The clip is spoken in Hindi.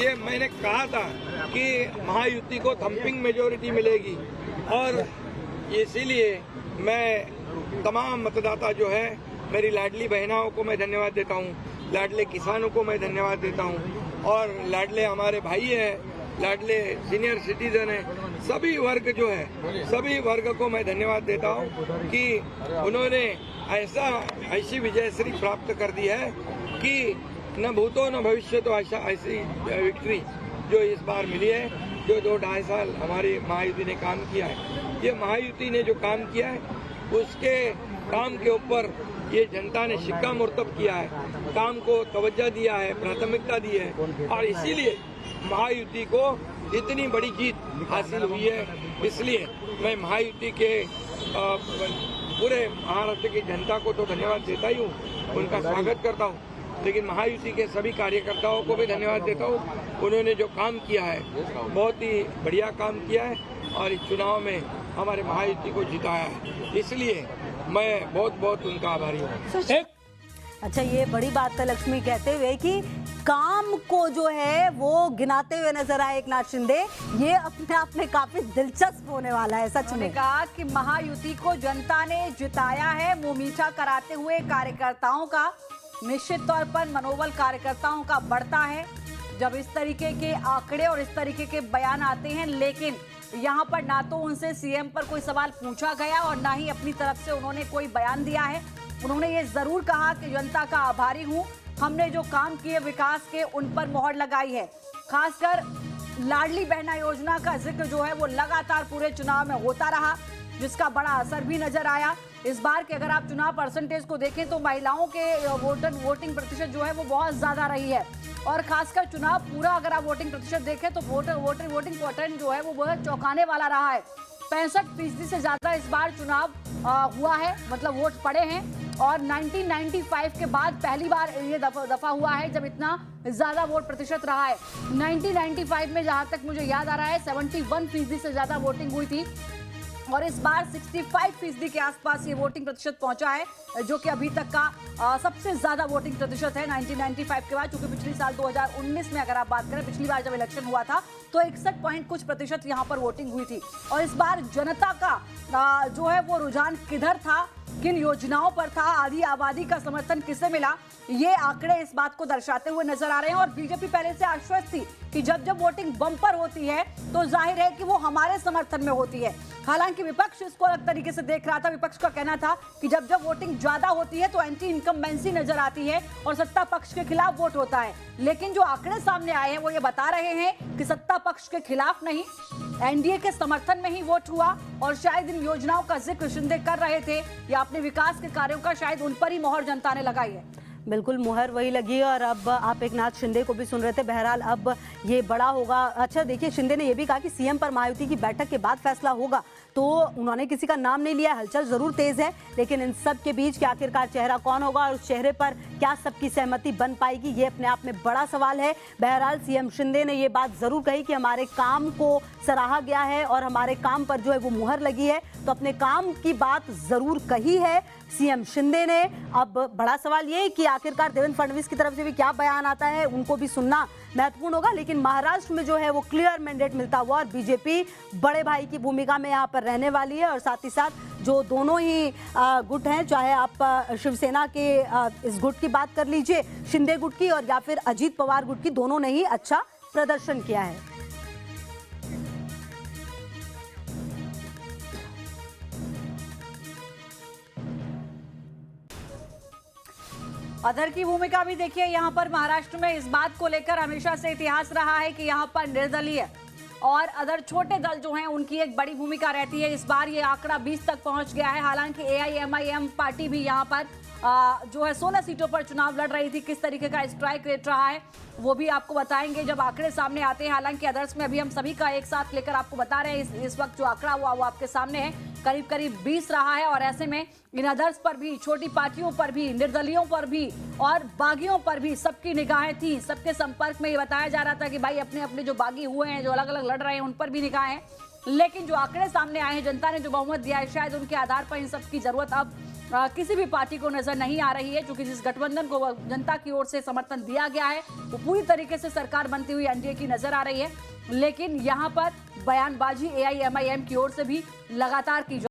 ये मैंने कहा था कि महायुति को थम्पिंग मेजोरिटी मिलेगी और इसीलिए मैं तमाम मतदाता जो है, मेरी लाडली बहनाओं को मैं धन्यवाद देता हूँ, लाडले किसानों को मैं धन्यवाद देता हूँ और लाडले हमारे भाई हैं, लाडले सीनियर सिटीजन हैं, सभी वर्ग जो है, सभी वर्ग को मैं धन्यवाद देता हूँ कि उन्होंने ऐसी विजयश्री प्राप्त कर दी है कि न भूतो न भविष्य तो ऐसी विक्ट्री जो इस बार मिली है, जो 2-2.5 साल हमारी महायुति ने काम किया है। ये महायुति ने जो काम किया है उसके काम के ऊपर ये जनता ने शिक्का मुर्तब किया है, काम को तवज्जो दिया है, प्राथमिकता दी है और इसीलिए महायुति को इतनी बड़ी जीत हासिल हुई है। इसलिए मैं महायुति के पूरे महाराष्ट्र की जनता को तो धन्यवाद देता ही हूँ, उनका स्वागत करता हूँ, लेकिन महायुति के सभी कार्यकर्ताओं को भी धन्यवाद देता हूँ। उन्होंने जो काम किया है बहुत ही बढ़िया काम किया है और इस चुनाव में हमारे महायुति को जिताया है, इसलिए मैं बहुत बहुत उनका आभारी हूँ। अच्छा, ये बड़ी बात है लक्ष्मी कहते हुए कि काम को जो है वो गिनाते हुए नजर आए एकनाथ शिंदे, ये अपने आप में काफी दिलचस्प होने वाला है। सच में कहा कि महायुति को जनता ने जिताया है, मुंह मीठा कराते हुए कार्यकर्ताओं का निश्चित तौर पर मनोबल कार्यकर्ताओं का बढ़ता है जब इस तरीके के आंकड़े और इस तरीके के बयान आते हैं। लेकिन यहाँ पर ना तो उनसे सीएम पर कोई सवाल पूछा गया और ना ही अपनी तरफ से उन्होंने कोई बयान दिया है। उन्होंने ये जरूर कहा कि जनता का आभारी हूँ, हमने जो काम किए विकास के उन पर मोहर लगाई है। खासकर लाडली बहना योजना का जिक्र जो है वो लगातार पूरे चुनाव में होता रहा, जिसका बड़ा असर भी नजर आया। इस बार के अगर आप चुनाव परसेंटेज को देखें तो महिलाओं के वोटिंग प्रतिशत जो है वो बहुत ज्यादा रही है और खासकर चुनाव पूरा अगर आप वोटिंग प्रतिशत देखें तो वोटिंग पैटर्न जो है वो बहुत चौंकाने वाला रहा है। 65% से ज्यादा इस बार चुनाव हुआ है, मतलब वोट पड़े हैं और 1995 के बाद पहली बार ये दफा हुआ है जब इतना ज्यादा वोट प्रतिशत रहा है। 1995 में जहां तक मुझे याद आ रहा है 71% से ज्यादा वोटिंग हुई थी और इस बार 65% के आसपास ये वोटिंग प्रतिशत पहुंचा है, जो कि अभी तक का सबसे ज्यादा वोटिंग प्रतिशत है 1995 के बाद। क्योंकि पिछले साल 2019 में अगर आप बात करें, पिछली बार जब इलेक्शन हुआ था तो 61 पॉइंट कुछ प्रतिशत यहाँ पर वोटिंग हुई थी। और इस बार जनता का जो है वो रुझान किधर था, किन योजनाओं पर था, आधी आबादी का समर्थन किसे मिला, ये आंकड़े इस बात को दर्शाते हुए नजर आ रहे हैं। और बीजेपी पहले से आश्वस्त थी कि जब वोटिंग बम्पर होती है तो जाहिर है कि वो हमारे समर्थन में होती है। हालांकि विपक्ष इसको अलग तरीके से देख रहा था। विपक्ष का कहना था कि जब वोटिंग ज्यादा होती है तो एंटी इनकम्बेंसी नजर आती है और सत्ता पक्ष के खिलाफ वोट होता है। लेकिन जो आंकड़े सामने आए हैं वो ये बता रहे हैं कि सत्ता पक्ष के खिलाफ नहीं, एनडीए के समर्थन में ही वोट हुआ और शायद इन योजनाओं का जिक्र शिंदे कर रहे थे या अपने विकास के कार्यों का शायद उन पर ही मोहर जनता ने लगाई है। बिल्कुल मुहर वही लगी और अब आप एकनाथ शिंदे को भी सुन रहे थे। बहरहाल अब ये बड़ा होगा। अच्छा देखिए, शिंदे ने ये भी कहा कि सीएम पर महायुति की बैठक के बाद फैसला होगा, तो उन्होंने किसी का नाम नहीं लिया। हलचल जरूर तेज है, लेकिन इन सब के बीच के आखिरकार चेहरा कौन होगा और उस चेहरे पर क्या सबकी सहमति बन पाएगी, ये अपने आप में बड़ा सवाल है। बहरहाल सीएम शिंदे ने ये बात जरूर कही कि हमारे काम को सराहा गया है और हमारे काम पर जो है वो मुहर लगी है, तो अपने काम की बात जरूर कही है सीएम शिंदे ने। अब बड़ा सवाल ये है कि आखिरकार देवेंद्र फडणवीस की तरफ से भी क्या बयान आता है, उनको भी सुनना महत्वपूर्ण होगा। लेकिन महाराष्ट्र में जो है वो क्लियर मैंडेट मिलता हुआ और बीजेपी बड़े भाई की भूमिका में यहाँ पर रहने वाली है। और साथ ही साथ जो दोनों ही गुट हैं, चाहे आप शिवसेना के इस गुट की बात कर लीजिए, शिंदे गुट की, और या फिर अजीत पवार गुट की, दोनों ने ही अच्छा प्रदर्शन किया है। अदर की भूमिका भी देखिए। यहाँ पर महाराष्ट्र में इस बात को लेकर हमेशा से इतिहास रहा है कि यहाँ पर निर्दलीय और अदर छोटे दल जो हैं उनकी एक बड़ी भूमिका रहती है। इस बार ये आंकड़ा 20 तक पहुंच गया है। हालांकि AIMIM पार्टी भी यहाँ पर जो है 16 सीटों पर चुनाव लड़ रही थी। किस तरीके का स्ट्राइक रेट रहा है वो भी आपको बताएंगे जब आंकड़े सामने आते हैं। हालांकि अदर्स में अभी हम सभी का एक साथ लेकर आपको बता रहे हैं। इस वक्त जो आंकड़ा हुआ वो आपके सामने है, करीब करीब 20 रहा है। और ऐसे में इन अदर्स पर भी, छोटी पार्टियों पर भी, निर्दलियों पर भी और बागियों पर भी सबकी निगाहें थी। सबके संपर्क में ये बताया जा रहा था कि भाई अपने अपने जो बागी हुए हैं, जो अलग अलग लड़ रहे हैं, उन पर भी निगाहें। लेकिन जो आंकड़े सामने आए हैं, जनता ने जो बहुमत दिया है, शायद उनके आधार पर इन सब की जरूरत अब किसी भी पार्टी को नजर नहीं आ रही है, क्योंकि जिस गठबंधन को जनता की ओर से समर्थन दिया गया है वो पूरी तरीके से सरकार बनती हुई एनडीए की नजर आ रही है। लेकिन यहां पर बयानबाजी एआईएमआईएम की ओर से भी लगातार की